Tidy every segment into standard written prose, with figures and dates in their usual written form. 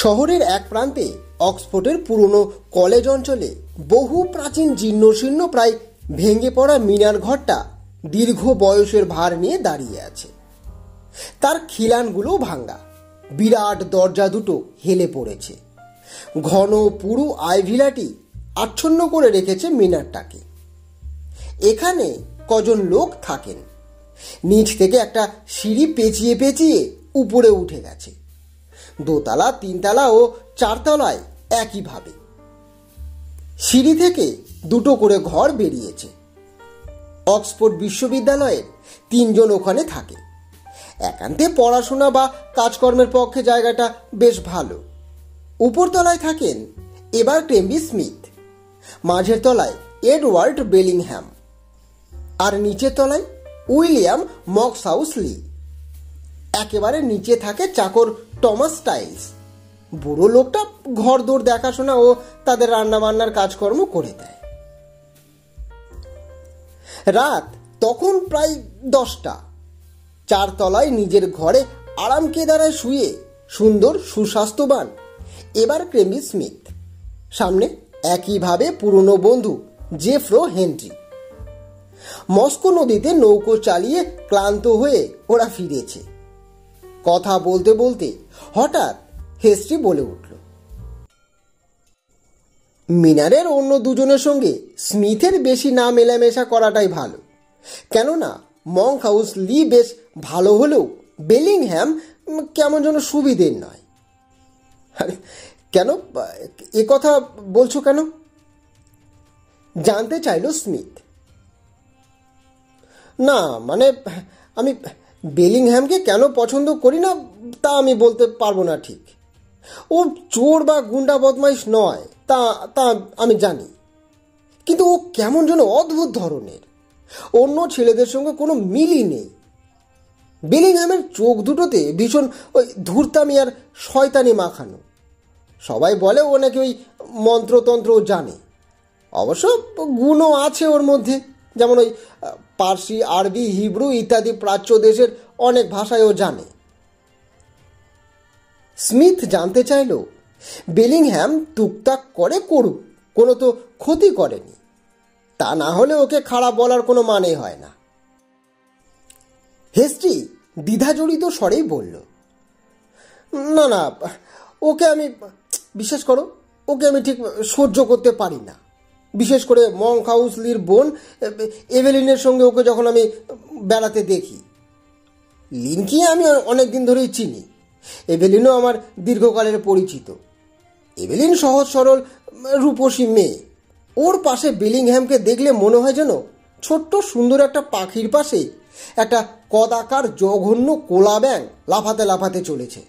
শহরের এক প্রান্তে অক্সফোর্ডের পুরনো কলেজ অঞ্চলে বহু প্রাচীন জীর্ণশীর্ণ প্রায় ভেঙে পড়া মিনার ঘরটা দীর্ঘ বয়সের ভার নিয়ে দাঁড়িয়ে আছে। তার খিলানগুলো ভাঙ্গা, বিরাট দরজা দুটো হেলে পড়েছে। ঘন পুরু আইভিলাটি আচ্ছন্ন করে রেখেছে মিনারটাকে। এখানে কজন লোক থাকেন। নিচ থেকে একটা সিঁড়ি পেঁচিয়ে পেঁচিয়ে উপরে উঠে গেছে। দোতলা, তিনতলা ও চারতলায় একইভাবে। সিঁড়ি থেকে দুটো করে ঘর বেরিয়েছে। অক্সফোর্ড বিশ্ববিদ্যালয়ের 3 জন ওখানে থাকে। একান্তে পড়াশোনা বা কাজকর্মের পক্ষে জায়গাটা বেশ ভালো। উপরতলায় থাকেন এবার ক্রেম্বি স্মিথ, মাঝের তলায় এডওয়ার্ড বেলিংহ্যাম, আর নিচের তলায় উইলিয়াম মক্সহাউস লি। একেবারে নিচে থাকে চাকর টমাস স্টাইলস। বুড়ো লোকটা ঘর দোর দেখাশোনা ও তাদের রান্নাবান্নার কাজকর্ম করে দেয়। রাত তখন প্রায় 10টা। 4 তলায় নিজের ঘরে আরাম কেদারায় শুয়ে সুন্দর সুস্বাস্থ্যবান এবার ক্রেম্বি স্মিথ। সামনে একইভাবে পুরনো বন্ধু জেফ্রো হেনরি। মস্কো নদীতে নৌকো চালিয়ে ক্লান্ত হয়ে ওরা ফিরেছে। কথা বলতে বলতে হঠাৎ হেস্টি বলে উঠল, মিনারের অন্য দুজনের সঙ্গে স্মিথের বেশি না মেলামেশা করাটাই ভালো। কেননা মঙ্কহাউস লি বেশ ভালো হলেও বেলিংহ্যাম কেমন যেন সুবিধের নয়। কেন এ কথা বলছো কেন? জানতে চাইল স্মিথ। না মানে আমি বেলিংহ্যামকে কেন পছন্দ করি না তা আমি বলতে পারবো না ঠিক। ও চোর বা গুন্ডা বদমাইশ নয় তা তা আমি জানি, কিন্তু ও কেমন যেন অদ্ভুত ধরনের। অন্য ছেলেদের সঙ্গে কোনো মিলই নেই। বেলিংহ্যামের চোখ দুটোতে ভীষণ ওই ধূর্তামি আর শয়তানি মাখানো। সবাই বলে ও নাকি ওই মন্ত্রতন্ত্রও জানে। অবশ্য গুণও আছে ওর মধ্যে, যেমন ওই পার্সি, আরবি, হিব্রু ইত্যাদি প্রাচ্য দেশের অনেক ভাষায়ও জানে। স্মিথ জানতে চাইল, বেলিংহ্যাম টুকটাক করে করুক, কোনো তো ক্ষতি করেনি। তা না হলে ওকে খারাপ বলার কোনো মানে হয় না। হেস্টি দ্বিধাজড়িত স্বরেই বলল, না না, ওকে আমি, বিশ্বাস করো, ওকে আমি ঠিক সহ্য করতে পারি না। বিশেষ করে মঙ্কহাউস লির বোন এভেলিনের সঙ্গে ওকে যখন আমি বেড়াতে দেখি। লিনকে আমি অনেক দিন ধরেই চিনি। এভেলিনও আমার দীর্ঘকালের পরিচিত। এভেলিন সহজ সরল রূপসী মেয়ে। ওর পাশে বেলিংহ্যামকে দেখলে মনে হয় যেন ছোট্ট সুন্দর একটা পাখির পাশে একটা কদাকার জঘন্য কোলা ব্যাঙ লাফাতে লাফাতে চলেছে।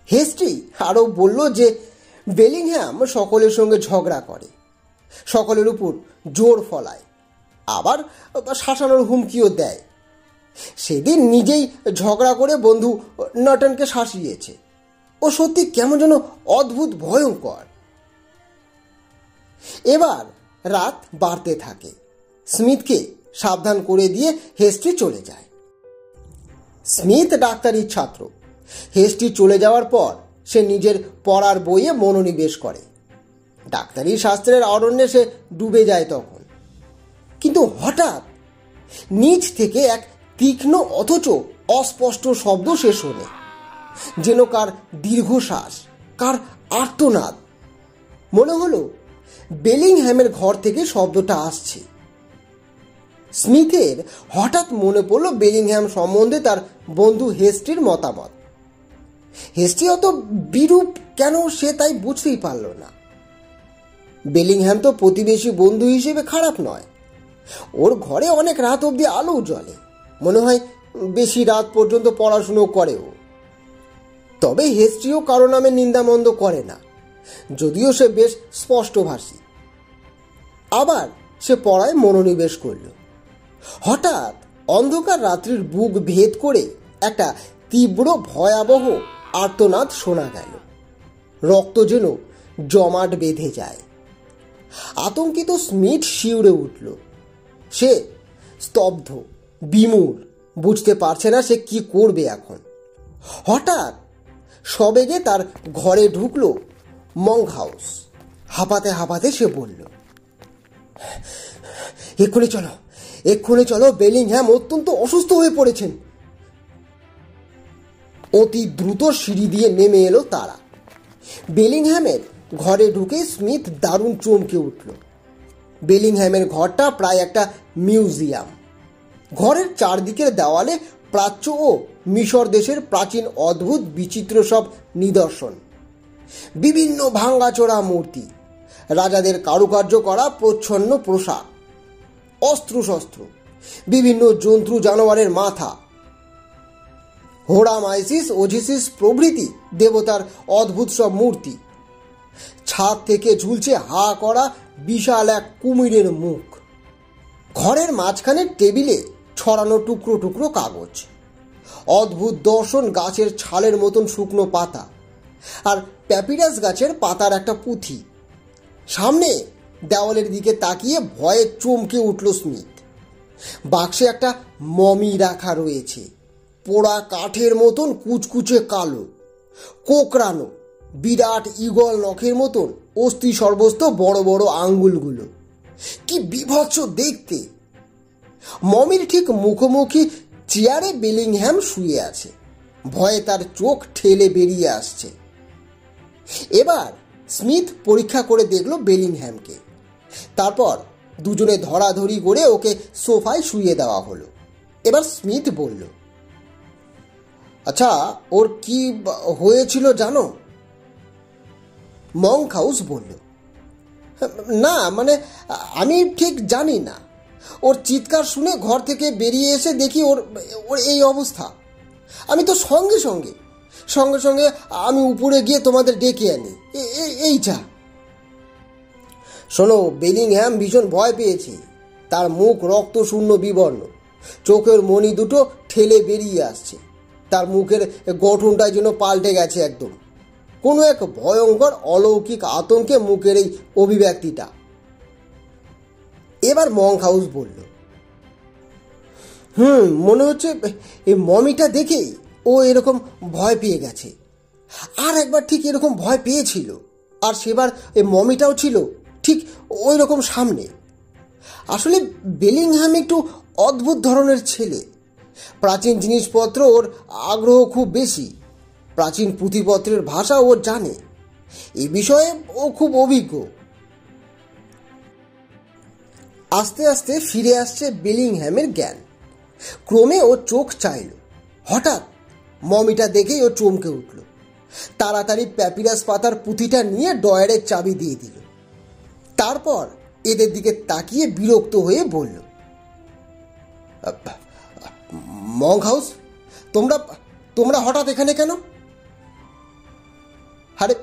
হেস্টি আরও বলল যে বেলিংহ্যাম সকলের সঙ্গে ঝগড়া করে, সকলের উপর জোর ফলায়, আবার শাসানোর হুমকিও দেয়। সেদিন নিজেই ঝগড়া করে বন্ধু নটনকে শাসিয়েছে। ও সত্যি কেমন যেন অদ্ভুত ভয়ঙ্কর। এবার রাত বাড়তে থাকে। স্মিথকে সাবধান করে দিয়ে হেস্টি চলে যায়। স্মিথ ডাক্তারির ছাত্র। হেস্টি চলে যাওয়ার পর সে নিজের পড়ার বইয়ে মনোনিবেশ করে। ডাক্তারি শাস্ত্রের অরণ্যে সে ডুবে যায় তখন। কিন্তু হঠাৎ নিচ থেকে এক তীক্ষ্ণ অথচ অস্পষ্ট শব্দ সে শোনে, যেন কার দীর্ঘশ্বাস, কার আর্তনাদ। মনে হলো বেলিংহ্যামের ঘর থেকে শব্দটা আসছে। স্মিথের হঠাৎ মনে পড়ল বেলিংহ্যাম সম্বন্ধে তার বন্ধু হেস্টির মতামত। হেস্টি অত বিরূপ কেন সে তাই বুঝতেই পারল না। বেলিংহ্যাম তো প্রতিবেশী বন্ধু হিসেবে খারাপ নয়। ওর ঘরে অনেক রাত অবধি আলো জ্বলে, মনে হয় বেশি রাত পর্যন্ত পড়াশুনো করে ও। তবে হেস্টিও কারো নামে নিন্দামন্দ করে না, যদিও সে বেশ স্পষ্টভাষী। আবার সে পড়ায় মনোনিবেশ করল। হঠাৎ অন্ধকার রাত্রির বুক ভেদ করে একটা তীব্র ভয়াবহ আর্তনাদ শোনা গেল। রক্ত যেন জমাট বেঁধে যায়। আতঙ্কিত স্মিথ শিউরে উঠল। সে স্তব্ধ, বিমূঢ়, বুঝতে পারছে না সে কি করবে এখন। হঠাৎ সবেগে তার ঘরে ঢুকলো মঙ্কহাউস। হাঁপাতে হাঁপাতে সে বলল, এক্ষুনি চলো, বেলিংহ্যাম অত্যন্ত অসুস্থ হয়ে পড়েছেন। অতি দ্রুত সিঁড়ি দিয়ে নেমে এলো তারা। বেলিংহ্যামের ঘরে ঢুকে স্মিথ দারুণ চমকে উঠল। বেলিংহ্যামের ঘরটা প্রায় একটা মিউজিয়াম। ঘরের চারদিকের দেওয়ালে প্রাচ্য ও মিশর দেশের প্রাচীন অদ্ভুত বিচিত্র সব নিদর্শন, বিভিন্ন ভাঙ্গাচোরা মূর্তি, রাজাদের কারুকার্য করা প্রচ্ছন্ন পোশাক, অস্ত্রশস্ত্র, বিভিন্ন জন্তু জানোয়ারের মাথা, হোরামাইসিস, ওজিসিস প্রভৃতি দেবতার অদ্ভুত সব মূর্তি। ছাদ থেকে ঝুলছে হা করা বিশাল এক কুমিরের মুখ। ঘরের মাঝখানে টেবিলে ছড়ানো টুকরো টুকরো কাগজ, অদ্ভুত দর্শন গাছের ছালের মতন শুকনো পাতা, আর প্যাপিরাস গাছের পাতার একটা পুঁথি। সামনে দেওয়ালের দিকে তাকিয়ে ভয়ে চমকে উঠল স্মিথ। বাক্সে একটা মমি রাখা রয়েছে, পোড়া কাঠের মতন কুচকুচে কালো, কোকড়ানো, বিরাট ঈগল নখের মতন অস্থি সর্বস্ত বড় বড় আঙ্গুলগুলো। কি বিভৎস দেখতে! মমির ঠিক মুখোমুখি চেয়ারে বেলিংহ্যাম শুয়ে আছে। ভয়ে তার চোখ ঠেলে বেরিয়ে আসছে। এবার স্মিথ পরীক্ষা করে দেখল বেলিংহ্যামকে। তারপর দুজনে ধরাধরি করে ওকে সোফায় শুইয়ে দেওয়া হলো। এবার স্মিথ বলল, আচ্ছা, ওর কি হয়েছিল জানো? মঙ্কহাউস বলল, না, মানে আমি ঠিক জানি না। ওর চিৎকার শুনে ঘর থেকে বেরিয়ে এসে দেখি ওর এই অবস্থা। আমি তো সঙ্গে সঙ্গে আমি উপরে গিয়ে তোমাদের ডেকে আনি। এই যা। শোনো, বেলিংহ্যাম ভীষণ ভয় পেয়েছে। তার মুখ রক্ত শূন্য বিবর্ণ, চোখের মণি দুটো ঠেলে বেরিয়ে আসছে। তার মুখের গঠনটা যেন পাল্টে গেছে একদম। কোনো এক ভয়ঙ্কর অলৌকিক আতঙ্কে মুখের এই অভিব্যক্তিটা। এবার মঙ্কহাউস বলল, মনে হচ্ছে এই মমিটা দেখেই ও এরকম ভয় পেয়ে গেছে। আর একবার ঠিক এরকম ভয় পেয়েছিল, আর সেবার এই মমিটাও ছিল ঠিক ওই রকম সামনে। আসলে বেলিংহ্যাম একটু অদ্ভুত ধরনের ছেলে। প্রাচীন জিনিসপত্র ওর আগ্রহ খুব বেশি। প্রাচীন পুঁথিপত্রের ভাষা ও জানে। এ বিষয়ে ও খুব অভিজ্ঞ। আস্তে আস্তে ফিরে আসছে বেলিংহ্যামের জ্ঞান। ক্রমে ও চোখ চাইল। হঠাৎ মমিটা দেখেই ও চমকে উঠল। তাড়াতাড়ি প্যাপিরাস পাতার পুঁথিটা নিয়ে ডয়ারের চাবি দিয়ে দিল। তারপর এদের দিকে তাকিয়ে বিরক্ত হয়ে বলল, মঙ্কহাউস, তোমরা হঠাৎ এখানে কেন? আরে,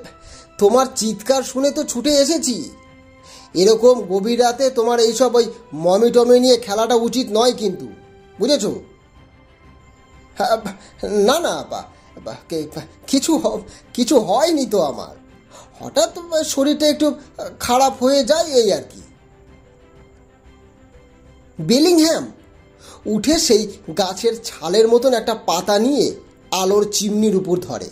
তোমার চিৎকার শুনে তো ছুটে এসেছি। এরকম গভীর রাতে তোমার এইসব ওই মমি টমি নিয়ে খেলাটা উচিত নয় কিন্তু, বুঝেছ? না না, কিছু হয়নি তো আমার। হঠাৎ শরীরটা একটু খারাপ হয়ে যায়, এই আর কি। বেলিংহ্যাম উঠে সেই গাছের ছালের মতন একটা পাতা নিয়ে আলোর চিমনির উপর ধরে।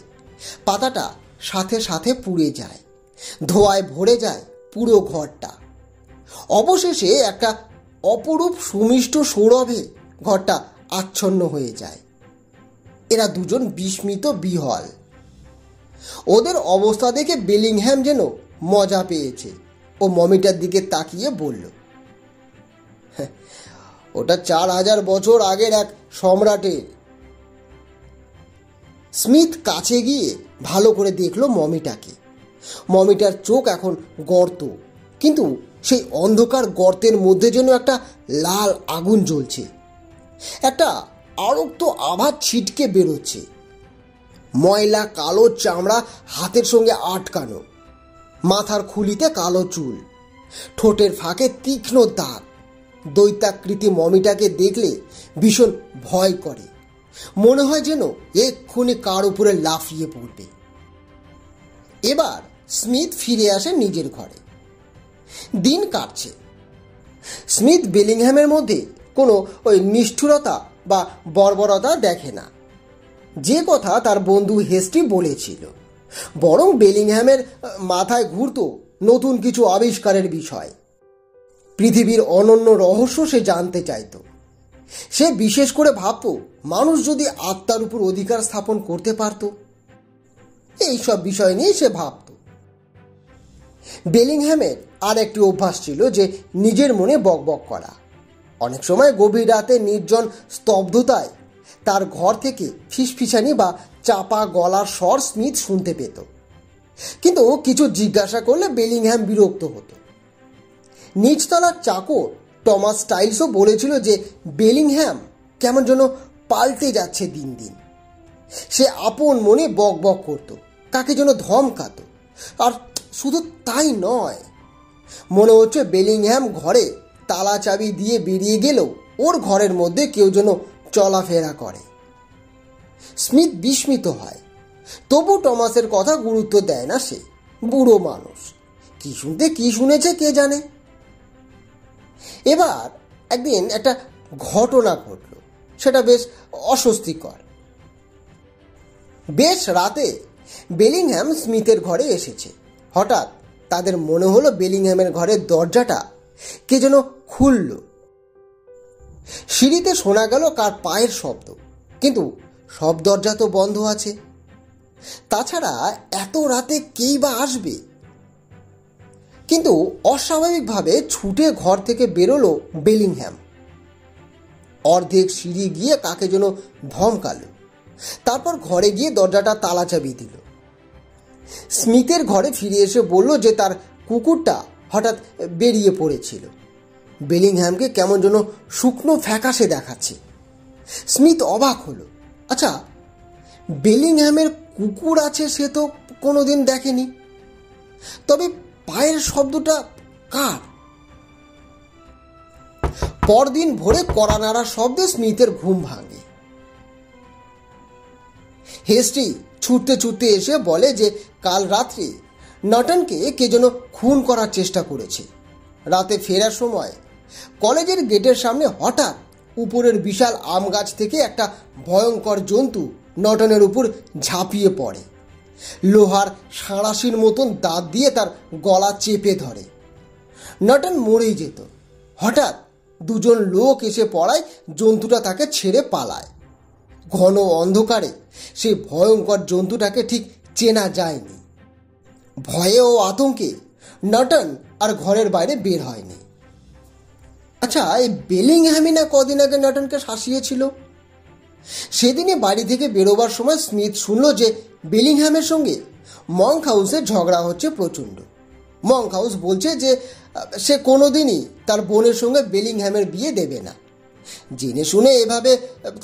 পাতাটা সাথে সাথে পুড়ে যায়, ধোঁয়ায় ভরে যায় পুরো ঘরটা। অবশেষে একটা অপরূপ সুমিষ্ট সৌরভে ঘরটা আচ্ছন্ন হয়ে যায়। এরা দুজন বিস্মিত, বিহ্বল। ওদের অবস্থা দেখে বেলিংহ্যাম যেন মজা পেয়েছে। ও মমিটার দিকে তাকিয়ে বলল, ওটা 4000 বছর আগের এক সম্রাটের। স্মিথ কাছে গিয়ে ভালো করে দেখল মমিটাকে। মমিটার চোখ এখন গর্ত, কিন্তু সেই অন্ধকার গর্তের মধ্যে যেন একটা লাল আগুন জ্বলছে। একটা আরক্ত আভা ছিটকে বেরোচ্ছে। ময়লা কালো চামড়া হাতের সঙ্গে আটকানো, মাথার খুলিতে কালো চুল, ঠোঁটের ফাঁকে তীক্ষ্ণ দাঁত। দৈত্যাকৃতি মমিটাকে দেখলে ভীষণ ভয় করে। মনে হয় যেন এক্ষুনি কার উপরে লাফিয়ে পড়বে। এবার স্মিথ ফিরে আসে নিজের ঘরে। দিন কাটছে। স্মিথ বেলিংহ্যামের মধ্যে কোনো ওই নিষ্ঠুরতা বা বর্বরতা দেখে না। যে কথা তার বন্ধু হেস্টি বলেছিল, বরং বেলিংহ্যামের মাথায় ঘুরতো নতুন কিছু আবিষ্কারের বিষয়। পৃথিবীর অনন্য রহস্য সে জানতে চাইত। সে বিশেষ করে ভাবত মানুষ যদি আত্মার উপর অধিকার স্থাপন করতে পারত। এইসব বিষয় নিয়ে সে ভাবত। বেলিংহ্যামের আর একটি অভ্যাস ছিল যে নিজের মনে বকবক করা। অনেক সময় গভীর রাতে নির্জন স্তব্ধতায় তার ঘর থেকে ফিসফিসানি বা চাপা গলার স্বর স্মিথ শুনতে পেত। কিন্তু কিছু জিজ্ঞাসা করলে বেলিংহ্যাম বিরক্ত হতো। নিচতলার চাকর টমাস স্টাইলসও বলেছিল যে বেলিংহ্যাম কেমন যেন পাল্টে যাচ্ছে দিন দিন। সে আপন মনে বকবক করত, কাকে যেন ধমকাতো। আর শুধু তাই নয়, মনে হচ্ছে বেলিংহ্যাম ঘরে তালা চাবি দিয়ে বেরিয়ে গেলেও ওর ঘরের মধ্যে কেউ যেন চলাফেরা করে। স্মিথ বিস্মিত হয়, তবু টমাসের কথা গুরুত্ব দেয় না সে। বুড়ো মানুষ, কি শুনতে কি শুনেছে কে জানে। এবার একদিন একটা ঘটনা ঘটল, সেটা বেশ অস্বস্তিকর। বেশ রাতে বেলিংহ্যাম স্মিথের ঘরে এসেছে। হঠাৎ তাদের মনে হলো বেলিংহ্যামের ঘরের দরজাটা কে যেন খুলল। সিঁড়িতে শোনা গেল কার পায়ের শব্দ, কিন্তু সব দরজা তো বন্ধ আছে। তাছাড়া এত রাতে কেই বা আসবে? কিন্তু অস্বাভাবিকভাবে ছুটে ঘর থেকে বেরোলো বেলিংহ্যাম। অর্ধেক সিঁড়ি গিয়ে কাকে যেন ধমকালো, তারপর ঘরে গিয়ে দরজাটা তালা চাবি দিল। স্মিথের ঘরে ফিরে এসে বলল যে তার কুকুরটা হঠাৎ বেরিয়ে পড়েছিল। বেলিংহ্যামকে কেমন যেন শুকনো ফ্যাকাশে দেখাচ্ছে। স্মিথ অবাক হলো। আচ্ছা, বেলিংহ্যামের কুকুর আছে সে তো কোনোদিন দেখেনি, তবে পায়ের শব্দটা কার? পরদিন ভোরে কড়া নাড়ার শব্দে স্মিথের ঘুম ভাঙে। হেস্টি ছুটতে ছুটতে এসে বলে যে কাল রাত্রে নটনকে কে যেন খুন করার চেষ্টা করেছে। রাতে ফেরার সময় কলেজের গেটের সামনে হঠাৎ উপরের বিশাল আম গাছ থেকে একটা ভয়ঙ্কর জন্তু নটনের উপর ঝাঁপিয়ে পড়ে। লোহার সাঁড়াশির মতন দাঁত দিয়ে তার গলা চেপে ধরে। নটন মরেই যেত। হঠাৎ দুজন লোক এসে পড়ায় জন্তুটা তাকে ছেড়ে পালায়। ঘন অন্ধকারে সেই ভয়ঙ্কর জন্তুটাকে ঠিক চেনা যায়নি। ভয়ে ও আতঙ্কে নটন আর ঘরের বাইরে বের হয়নি। আচ্ছা, এই বেলিংহ্যামই না কদিন আগে নটনকে শাসিয়েছিল? সেদিনে বাড়ি থেকে বেরোবার সময় স্মিথ শুনল যে বেলিংহ্যামের সঙ্গে মঙ্ক হাউসে ঝগড়া হচ্ছে প্রচণ্ড। মঙ্ক হাউস বলছে যে সে কোনোদিনই তার বোনের সঙ্গে বেলিংহ্যামের বিয়ে দেবে না। জেনে শুনে এভাবে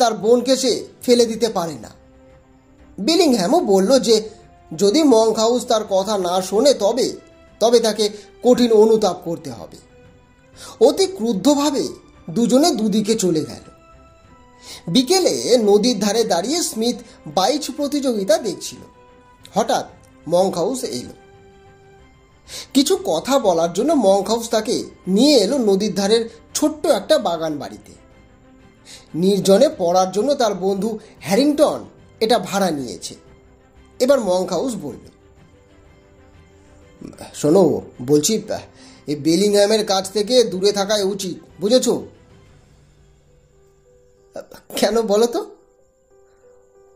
তার বোনকে সে ফেলে দিতে পারে না। বেলিংহ্যামও বলল যে যদি মঙ্ক হাউস তার কথা না শোনে তবে তাকে কঠিন অনুতাপ করতে হবে। অতি ক্রুদ্ধভাবে দুজনে দুদিকে চলে গেল। বিকেলে নদীর ধারে দাঁড়িয়ে স্মিথ বাইচ প্রতিযোগিতা দেখছিল। হঠাৎ মঙ্ক হাউস এলো। কিছু কথা বলার জন্য মঙ্ক হাউস তাকে নিয়ে এলো নদীর ধারের ছোট্ট একটা বাগান বাড়িতে। নির্জনে পড়ার জন্য তার বন্ধু হ্যারিংটন এটা ভাড়া নিয়েছে। এবার মঙ্ক হাউস বলল, শোনো, বলছি এই বেলিংহ্যামের কাছ থেকে দূরে থাকাই উচিত, বুঝেছো? কেন বলো তো?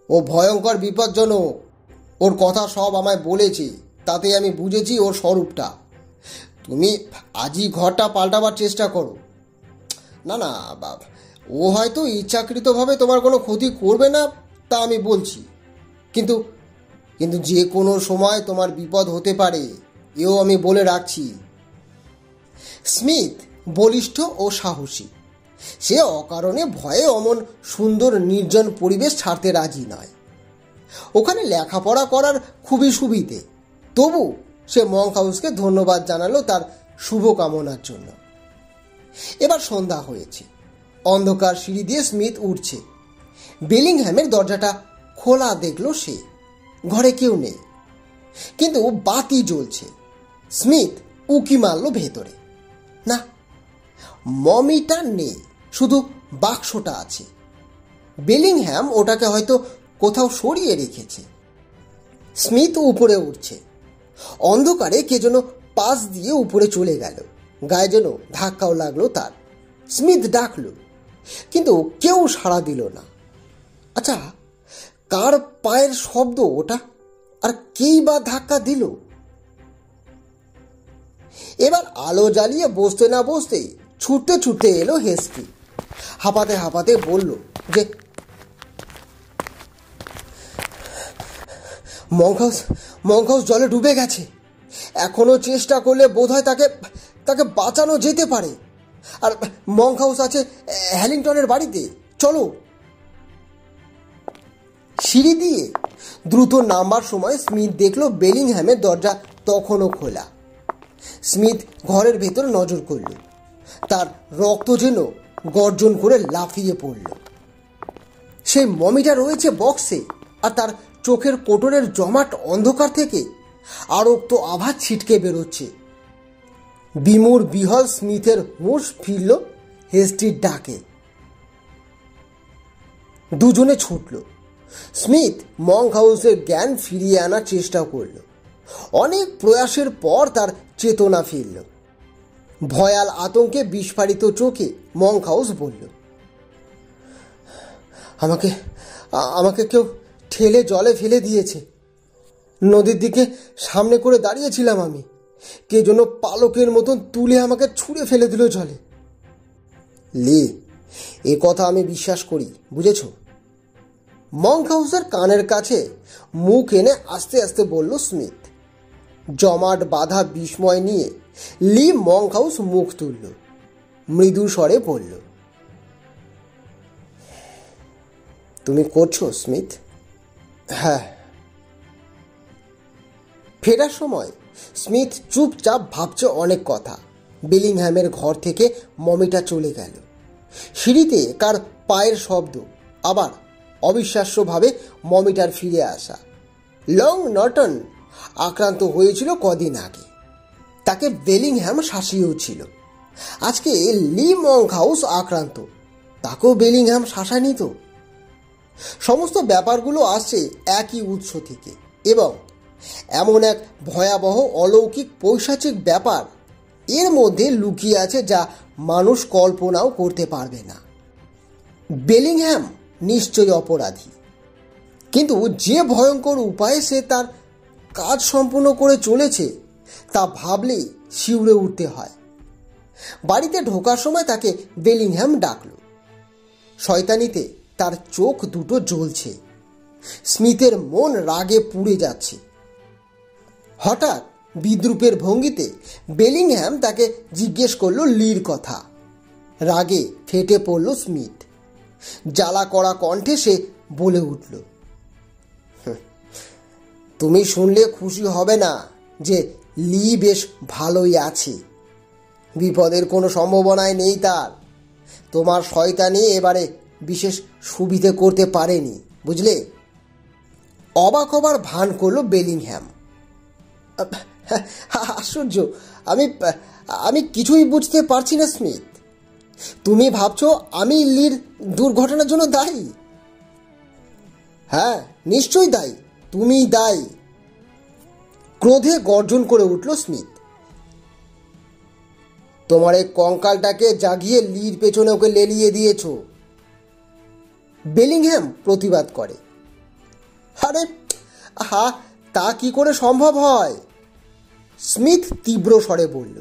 ও ভয়ঙ্কর বিপজ্জনক। ওর কথা সব আমায় বলেছে, তাতে আমি বুঝেছি ওর স্বরূপটা। তুমি আজই ঘরটা পাল্টাবার চেষ্টা করো। না না বাবা, ও হয়তো ইচ্ছাকৃতভাবে তোমার কোনো ক্ষতি করবে না, তা আমি বলছি, কিন্তু কিন্তু যে কোনো সময় তোমার বিপদ হতে পারে, এও আমি বলে রাখছি। স্মিথ বলিষ্ঠ ও সাহসী। সে অকারণে ভয়ে অমন সুন্দর নির্জন পরিবেশ ছাড়তে রাজি নয়। ওখানে লেখাপড়া করার খুবই সুবিধে। তবু সে মঙ্ক হাউসকে ধন্যবাদ জানালো তার শুভকামনার জন্য। এবার সন্ধ্যা হয়েছে। অন্ধকার সিঁড়ি দিয়ে স্মিথ উঠছে। বেলিংহ্যামের দরজাটা খোলা দেখল সে। ঘরে কেউ নেই, কিন্তু বাতি জ্বলছে। স্মিথ উকি মারল ভেতরে। না, মমিটা নেই, শুধু বাক্সটা আছে। বেলিংহ্যাম ওটাকে হয়তো কোথাও সরিয়ে রেখেছে। স্মিথ উপরে উঠছে। অন্ধকারে কে যেন পাশ দিয়ে উপরে চলে গেল। গায়ে যেন ধাক্কাও লাগলো তার। স্মিথ ডাকল, কিন্তু কেউ সাড়া দিল না। আচ্ছা, কার পায়ের শব্দ ওটা? আর কেই বা ধাক্কা দিল? এবার আলো জ্বালিয়ে বসতে না বসতেই ছুটতে ছুটতে এলো হেস্টি। হাঁপাতে হাঁপাতে বলল যে, মঙ্ক হাউস জলে ডুবে গেছে। এখনো চেষ্টা করলে বোধহয় তাকে বাঁচানো যেতে পারে। আর মঙ্ক হাউস আছে হ্যালিংটনের বাড়িতে। চলো। সিঁড়ি দিয়ে দ্রুত নামবার সময় স্মিথ দেখল বেলিংহ্যামের দরজা তখনও খোলা। স্মিথ ঘরের ভেতর নজর করল। তার রক্ত যেন গর্জন করে লাফিয়ে পড়ল। সেই মমিটা রয়েছে বক্সে, আর তার চোখের কোটরের জমাট অন্ধকার থেকে আরক্ত আভা ছিটকে বেরোচ্ছে। বিমূঢ় বিহল স্মিথের হুঁশ ফিরল হেস্টির ডাকে। দুজনে ছুটল। স্মিথ মঙ্ক হাউসের জ্ঞান ফিরিয়ে আনার চেষ্টা করল। অনেক প্রয়াসের পর তার চেতনা ফিরল। ভয়াল আতঙ্কে বিস্ফারিত চোখে মঙ্ক হাউস বলল, আমাকে কেউ ঠেলে জলে ফেলে দিয়েছে। নদীর দিকে সামনে করে দাঁড়িয়েছিলাম আমি। কে যেন পালকের মতন তুলে আমাকে ছুঁড়ে ফেলে দিল জলে। লি, এ কথা আমি বিশ্বাস করি, বুঝেছ? মঙ্ক হাউসের কানের কাছে মুখ এনে আস্তে আস্তে বলল স্মিথ। জমাট বাঁধা বিস্ময় নিয়ে লি মঙ্ক হাউস মুখ তুলল। মৃদু স্বরে বলল, তুমি করছো স্মিথ? হ্যাঁ। ফেরার সময় স্মিথ চুপচাপ ভাবছে অনেক কথা। বেলিংহ্যামের ঘর থেকে মমিটা চলে গেল। সিঁড়িতে কার পায়ের শব্দ, আবার অবিশ্বাস্যভাবে মমিটার ফিরে আসা। লং নটন আক্রান্ত হয়েছিল কদিন আগে। তাকে বেলিংহ্যাম শাসিয়েছিল। আজকে লি মঙ্ক হাউস আক্রান্ত, তাকেও বেলিংহ্যাম শাসায়নি তো। সমস্ত ব্যাপারগুলো আসছে একই উৎস থেকে, এবং এমন এক ভয়াবহ অলৌকিক পৈশাচিক ব্যাপার এর মধ্যে লুকিয়ে আছে যা মানুষ কল্পনাও করতে পারবে না। বেলিংহ্যাম নিশ্চয়ই অপরাধী, কিন্তু যে ভয়ঙ্কর উপায়ে সে তার কাজ সম্পূর্ণ করে চলেছে তা ভাবলেই শিউরে উঠতে হয়। বাড়িতে ঢোকার সময় তাকে বেলিংহ্যাম ডাকল। শয়তানিতে তার চোখ দুটো জ্বলছে। স্মিথের মন রাগে পুড়ে যাচ্ছে। হঠাৎ বিদ্রুপের ভঙ্গিতে বেলিংহ্যাম তাকে জিজ্ঞেস করলো লির কথা। রাগে ফেটে পড়ল স্মিথ। জ্বালা করা কণ্ঠে সে বলে উঠল, তুমি শুনলে খুশি হবে না যে লি বেশ ভালোই আছে। বিপদের কোনো সম্ভাবনাই নেই তার। তোমার শয়তানি এবারে বিশেষ সুবিধে করতে পারেনি, বুঝলে? অবাক হবার ভান করলো বেলিংহ্যাম। আশ্চর্য, আমি কিছুই বুঝতে পারছি না স্মিথ। তুমি ভাবছো আমি লির দুর্ঘটনার জন্য দায়ী? হ্যাঁ, নিশ্চয়ই দায়ী। তুমিই দায়ী। ক্রোধে গর্জন করে উঠল স্মিথ। তোমার এই কঙ্কালটাকে জাগিয়ে লির পেছনে ওকে লেলিয়ে দিয়েছ। বেলিংহ্যাম প্রতিবাদ করে। আরে তা কি করে সম্ভব হয়? স্মিথ তীব্র স্বরে বলল,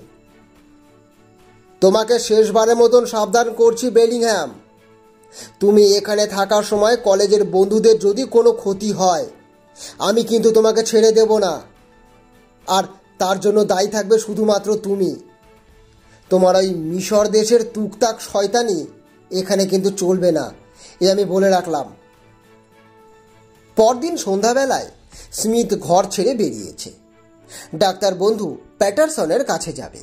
তোমাকে শেষবারের মতন সাবধান করছি বেলিংহ্যাম। তুমি এখানে থাকার সময় কলেজের বন্ধুদের যদি কোনো ক্ষতি হয়, আমি কিন্তু তোমাকে ছেড়ে দেব না। আর তার জন্য দায়ী থাকবে শুধুমাত্র তুমি। তোমার ওই মিশর দেশের তুকতাক শয়তানি এখানে কিন্তু চলবে না, এ আমি বলে রাখলাম। পরদিন সন্ধ্যাবেলায় স্মিথ ঘর ছেড়ে বেরিয়েছে। ডাক্তার বন্ধু প্যাটারসনের কাছে যাবে।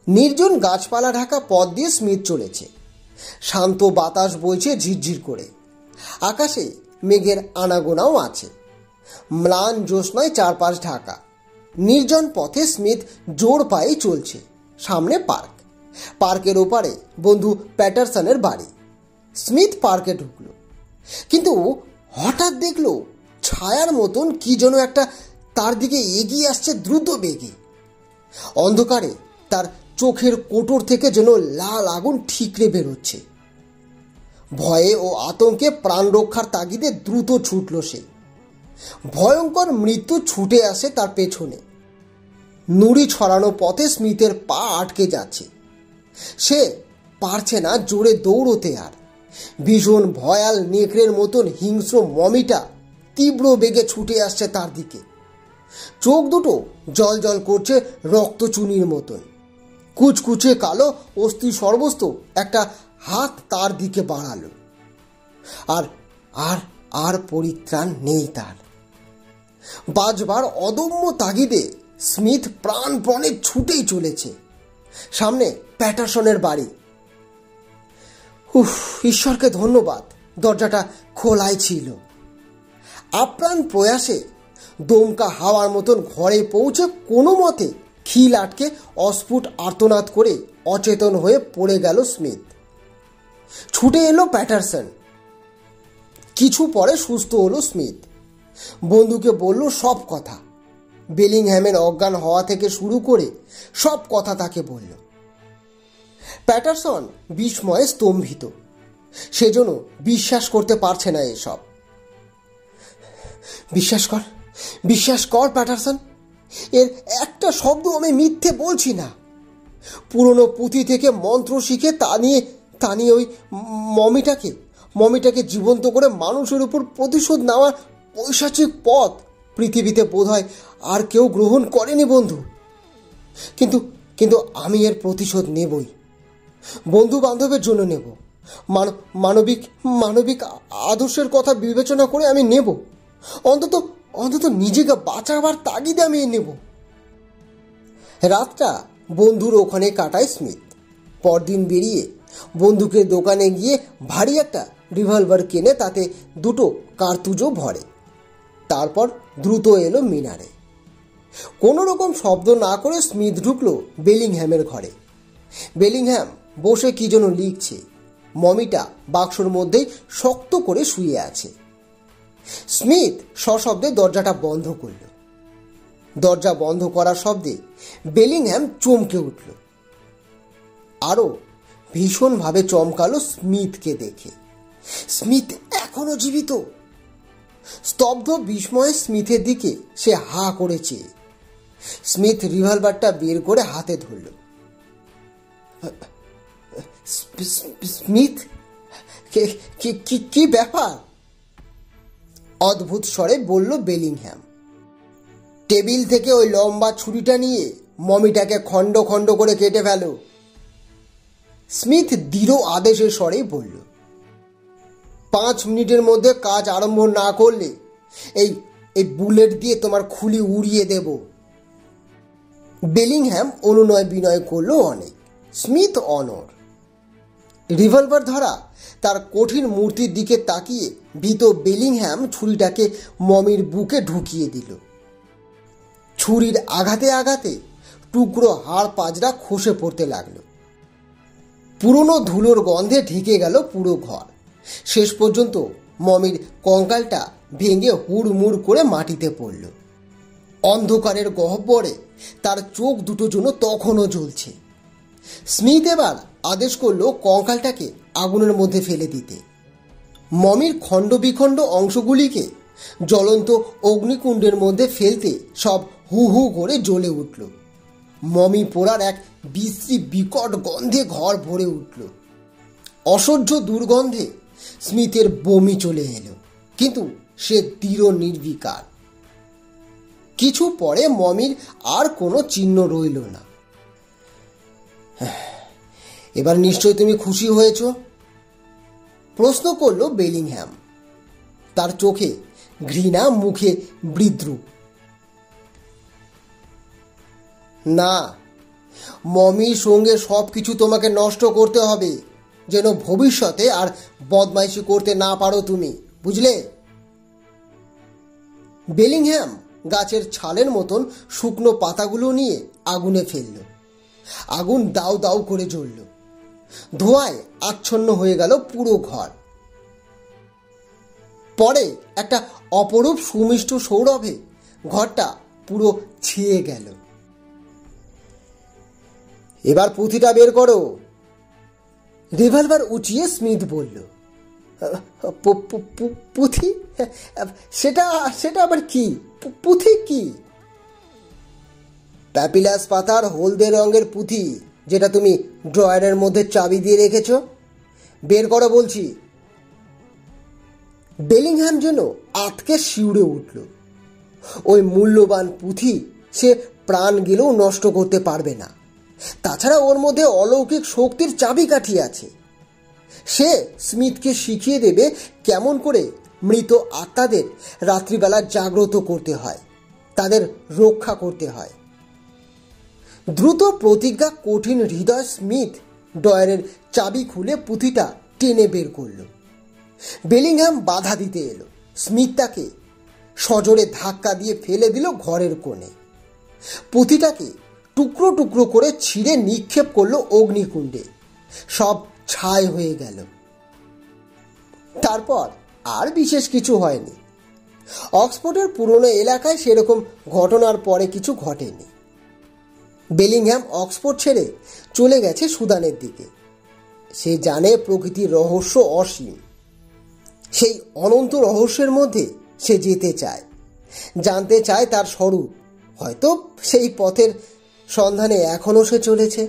নির্জন গাছপালা ঢাকা পথ দিয়ে স্মিথ চলেছে। শান্ত বাতাস বইছে ঝিরঝির করে। আকাশে মেঘের আনাগোনাও আছে। ম্লান জ্যোৎস্নায় চারপাশ ঢাকা। নির্জন পথে স্মিথ জোর পায়ে চলছে। সামনে পার্ক। পার্কের ওপারে বন্ধু প্যাটারসনের বাড়ি। স্মিথ পার্কে ঢুকল, কিন্তু হঠাৎ দেখলো ছায়ার মতন কি যেন একটা তার দিকে এগিয়ে আসছে দ্রুত বেগে। অন্ধকারে তার চোখের কোটর থেকে যেন লাল আগুন ঠিকরে বেরোচ্ছে। ভয়ে ও আতঙ্কে প্রাণ রক্ষার তাগিদে দ্রুত ছুটল সে। ভয়ঙ্কর মৃত্যু ছুটে আসে তার পেছনে। নুড়ি ছড়ানো পথে স্মিথের পা আটকে যাচ্ছে। সে পারছে না জোরে দৌড়তে। আর ভীষণ ভয়াল নেকড়ের মতন হিংস্র মমিটা তীব্র বেগে ছুটে আসছে তার দিকে। চোখ দুটো জল জল করছে রক্তচুনির মতন। কুচকুচে কালো অস্থি সর্বস্ত একটা হাত তার দিকে বাড়ালো। আর আর আর পরিত্রাণ নেই তার। বাজবার অদম্য তাগিদে স্মিথ প্রাণপণে ছুটেই চলেছে। সামনে প্যাটারসনের বাড়ি। ঈশ্বরকে ধন্যবাদ, দরজাটা খোলাই ছিল। আপ্রাণ প্রয়াসে দমকা হাওয়ার মতন ঘরে পৌঁছে কোনো মতে খিল আটকে অস্ফুট আর্তনাদ করে অচেতন হয়ে পড়ে গেল স্মিথ। ছুটে এলো প্যাটারসন। কিছু পরে সুস্থ হলো স্মিথ। বন্ধুকে বলল সব কথা। বেলিংহ্যামের অজ্ঞান হওয়া থেকে শুরু করে সব কথা তাকে বলল। প্যাটারসন বিস্ময়ে স্তম্ভিত। সেজন্য বিশ্বাস করতে পারছে না এসব। বিশ্বাস কর প্যাটারসন, এর একটা শব্দ আমি মিথ্যে বলছি না। পুরনো পুঁথি থেকে মন্ত্র শিখে তা নিয়ে ওই মমিটাকে জীবন্ত করে মানুষের উপর প্রতিশোধ নেওয়ার পৈশাচিক পথ পৃথিবীতে বোধহয় আর কেউ গ্রহণ করেনি বন্ধু। কিন্তু আমি এর প্রতিশোধ নেবই। বন্ধু বান্ধবের জন্য নেব। মানবিক আদর্শের কথা বিবেচনা করে আমি নেব। অন্তত নিজেকে বাঁচাবার তাগিদে আমি নেব। রাতটা বন্ধুর ওখানে কাটায় স্মিথ। পরদিন বেরিয়ে বন্দুকের দোকানে গিয়ে ভারী একটা রিভলভার কিনে তাতে দুটো কার্তুজও ভরে। তারপর দ্রুত এলো মিনারে। কোনো রকম শব্দ না করে স্মিথ ঢুকলো বেলিংহ্যামের ঘরে। বেলিংহ্যাম বসে কি যেন লিখছে। মমিটা বাক্সর মধ্যেই শক্ত করে শুয়ে আছে। স্মিথ সশব্দে দরজাটা বন্ধ করল। দরজা বন্ধ করার শব্দে বেলিংহ্যাম চমকে উঠল। আরো ভীষণভাবে চমকালো স্মিথকে দেখে। স্মিথ এখনো জীবিত। স্তব্ধ বিস্ময়ে স্মিথের দিকে সে হা করেছে। স্মিথ রিভলভারটা বের করে হাতে ধরল। স্মিথ, কি ব্যাপার? অদ্ভুত স্বরে বলল বেলিংহ্যাম। টেবিল থেকে ওই লম্বা ছুরিটা নিয়ে মমিটাকে খণ্ড খণ্ড করে কেটে ফেলো। স্মিথ দৃঢ় আদেশের স্বরে বলল। 5 মিনিটের মধ্যে কাজ আরম্ভ না করলে এই বুলেট দিয়ে তোমার খুলি উড়িয়ে দেব। বেলিংহ্যাম অনুনয় বিনয় করল অনেক। স্মিথ অনড়। রিভলভার ধরা তার কঠিন মূর্তির দিকে তাকিয়ে ভীত বেলিংহ্যাম ছুরিটাকে মমির বুকে ঢুকিয়ে দিল। ছুরির আঘাতে আঘাতে টুকরো হাড় পাজরা খসে পড়তে লাগলো। পুরনো ধুলোর গন্ধে ঢেকে গেল পুরো ঘর। শেষ পর্যন্ত মমির কঙ্কালটা ভেঙে হুড়মুড় করে মাটিতে পড়ল। অন্ধকারের গহ্বরে তার চোখ দুটো যেন তখনও জ্বলছে। স্মিথ এবার আদেশ করল কঙ্কালটাকে আগুনের মধ্যে ফেলে দিতে। মমির খণ্ড বিখণ্ড অংশগুলিকে জ্বলন্ত অগ্নিকুণ্ডের মধ্যে ফেলতে সব হু হু করে জ্বলে উঠল। মমি পোড়ার এক বিশ্রী বিকট গন্ধে ঘর ভরে উঠল। অসহ্য দুর্গন্ধে স্মিথের বমি চলে এলো, কিন্তু সে দৃঢ় নির্বিকার। কিছু পরে মমির আর কোনো চিহ্ন রইল না। এবার নিশ্চয় তুমি খুশি হয়েছ? প্রশ্ন করল বেলিংহ্যাম। তার চোখে ঘৃণা, মুখে বিদ্রুপ। না, মমির সঙ্গে সবকিছু তোমাকে নষ্ট করতে হবে, যেন ভবিষ্যতে আর বদমাইশি করতে না পারো তুমি, বুঝলে? বেলিংহ্যাম গাছের ছালের মতন শুকনো পাতাগুলো নিয়ে আগুনে ফেলল। আগুন দাউ দাউ করে জ্বলল। ধোঁয়ায় আচ্ছন্ন হয়ে গেল পুরো ঘর। পরে একটা অপরূপ সুমিষ্ট সৌরভে ঘরটা পুরো ছেয়ে গেল। এবার পুঁথিটা বের করো, রিভলভার উঁচিয়ে স্মিথ বলল। পুঁথি? সেটা সেটা আবার কি? পুঁথি কি? প্যাপিলাস পাতার হলদে রঙের পুঁথি, যেটা তুমি ড্রয়ারের মধ্যে চাবি দিয়ে রেখেছ। বের করো বলছি। বেলিংহ্যাম যেন আতকে শিউরে উঠল। ওই মূল্যবান পুঁথি সে প্রাণ গেলেও নষ্ট করতে পারবে না। তাছাড়া ওর মধ্যে অলৌকিক শক্তির চাবিকাঠি আছে। সে স্মিথকে শিখিয়ে দেবে কেমন করে মৃত আত্মাদের রাত্রিবেলা জাগ্রত করতে হয়, তাদের রক্ষা করতে হয়। দ্রুত প্রতিজ্ঞা কঠিন হৃদয় স্মিথ ড্রয়ারের চাবি খুলে পুঁথিটা টেনে বের করল। বেলিংহ্যাম বাধা দিতে এলো। স্মিথ তাকে সজোরে ধাক্কা দিয়ে ফেলে দিল ঘরের কোণে। পুঁথিটাকে টুকরো টুকরো করে ছিঁড়ে নিক্ষেপ করলো অগ্নিকুণ্ডে। সব ছাই হয়ে গেল। তারপর আর বিশেষ কিছু হয়নি। অক্সফোর্ডের পুরনো এলাকায় সেরকম ঘটনার পরে কিছু ঘটেনি। বেলিংহ্যাম অক্সফোর্ড ছেড়ে চলে গেছে সুদানের দিকে। সে জানে প্রকৃতির রহস্য অসীম। সেই অনন্ত রহস্যের মধ্যে সে যেতে চায়, জানতে চায় তার স্বরূপ। হয়তো সেই পথের সন্ধানে এখনো সে চলেছে।